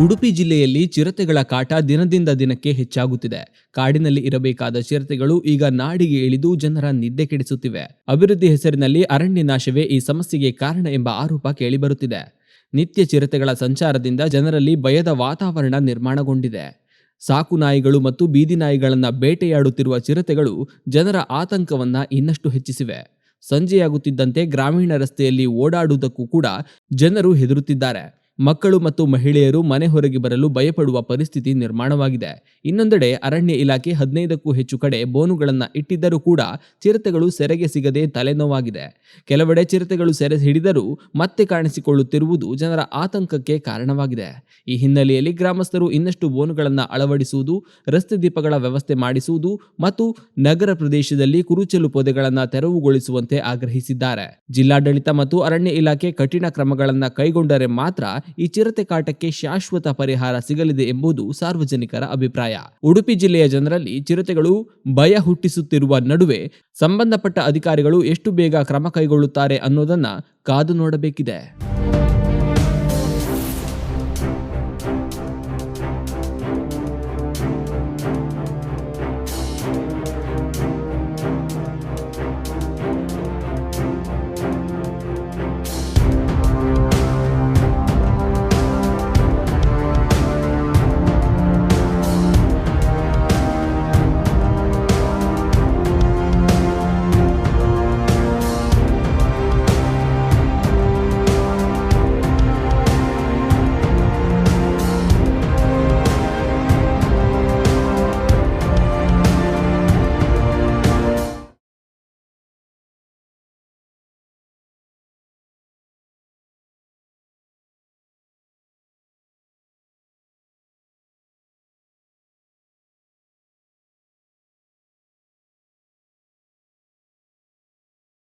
ಉಡುಪಿ ಜಿಲ್ಲೆಯಲ್ಲಿ ಚಿರತೆಗಳ ಕಾಟ ದಿನದಿಂದ ದಿನಕ್ಕೆ ಹೆಚ್ಚಾಗುತ್ತಿದೆ. ಕಾಡಿನಲ್ಲಿ ಇರಬೇಕಾದ ಚಿರತೆಗಳು ಈಗ ನಾಡಿಗೆ ಇಳಿದು ಜನರ ನಿದ್ದೆ ಕೆಡಿಸುತ್ತಿವೆ. ಅಭಿವೃದ್ಧಿ ಹೆಸರಿನಲ್ಲಿ ಅರಣ್ಯ ನಾಶವೇ ಈ ಸಮಸ್ಯೆಗೆ ಕಾರಣ ಎಂಬ ಆರೋಪ ಕೇಳಿಬರುತ್ತಿದೆ. ನಿತ್ಯ ಚಿರತೆಗಳ ಸಂಚಾರದಿಂದ ಜನರಲ್ಲಿ ಭಯದ ವಾತಾವರಣ ನಿರ್ಮಾಣಗೊಂಡಿದೆ. ಸಾಕು ನಾಯಿಗಳು ಮತ್ತು ಬೀದಿ ನಾಯಿಗಳನ್ನ ಬೇಟೆಯಾಡುತ್ತಿರುವ ಚಿರತೆಗಳು ಜನರ ಆತಂಕವನ್ನ ಇನ್ನಷ್ಟು ಹೆಚ್ಚಿಸಿವೆ. ಸಂಜೆಯಾಗುತ್ತಿದ್ದಂತೆ ಗ್ರಾಮೀಣ ರಸ್ತೆಯಲ್ಲಿ ಓಡಾಡುವುದಕ್ಕೂ ಕೂಡ ಜನರು ಹೆದರುತ್ತಿದ್ದಾರೆ. ಮಕ್ಕಳು ಮತ್ತು ಮಹಿಳೆಯರು ಮನೆ ಹೊರಗೆ ಬರಲು ಭಯಪಡುವ ಪರಿಸ್ಥಿತಿ ನಿರ್ಮಾಣವಾಗಿದೆ. ಇನ್ನೊಂದೆಡೆ ಅರಣ್ಯ ಇಲಾಖೆ 15ಕ್ಕೂ ಹೆಚ್ಚು ಕಡೆ ಬೋನುಗಳನ್ನು ಇಟ್ಟಿದ್ದರೂ ಕೂಡ ಚಿರತೆಗಳು ಸೆರೆಗೆ ಸಿಗದೆ ತಲೆನೋವಾಗಿದೆ. ಕೆಲವೆಡೆ ಚಿರತೆಗಳು ಸೆರೆ ಹಿಡಿದರೂ ಮತ್ತೆ ಕಾಣಿಸಿಕೊಳ್ಳುತ್ತಿರುವುದು ಜನರ ಆತಂಕಕ್ಕೆ ಕಾರಣವಾಗಿದೆ. ಈ ಹಿನ್ನೆಲೆಯಲ್ಲಿ ಗ್ರಾಮಸ್ಥರು ಇನ್ನಷ್ಟು ಬೋನುಗಳನ್ನು ಅಳವಡಿಸುವುದು, ರಸ್ತೆ ದೀಪಗಳ ವ್ಯವಸ್ಥೆ ಮಾಡಿಸುವುದು ಮತ್ತು ನಗರ ಪ್ರದೇಶದಲ್ಲಿ ಕುರುಚಲು ಪೊದೆಗಳನ್ನು ತೆರವುಗೊಳಿಸುವಂತೆ ಆಗ್ರಹಿಸಿದ್ದಾರೆ. ಜಿಲ್ಲಾಡಳಿತ ಮತ್ತು ಅರಣ್ಯ ಇಲಾಖೆ ಕಠಿಣ ಕ್ರಮಗಳನ್ನು ಕೈಗೊಂಡರೆ ಮಾತ್ರ ಈ ಚಿರತೆ ಕಾಟಕ್ಕೆ ಶಾಶ್ವತ ಪರಿಹಾರ ಸಿಗಲಿದೆ ಎಂಬುದು ಸಾರ್ವಜನಿಕರ ಅಭಿಪ್ರಾಯ. ಉಡುಪಿ ಜಿಲ್ಲೆಯ ಜನರಲ್ಲಿ ಚಿರತೆಗಳು ಭಯ ಹುಟ್ಟಿಸುತ್ತಿರುವ ನಡುವೆ ಸಂಬಂಧಪಟ್ಟ ಅಧಿಕಾರಿಗಳು ಎಷ್ಟು ಬೇಗ ಕ್ರಮ ಕೈಗೊಳ್ಳುತ್ತಾರೆ ಅನ್ನೋದನ್ನ ಕಾದು ನೋಡಬೇಕಿದೆ.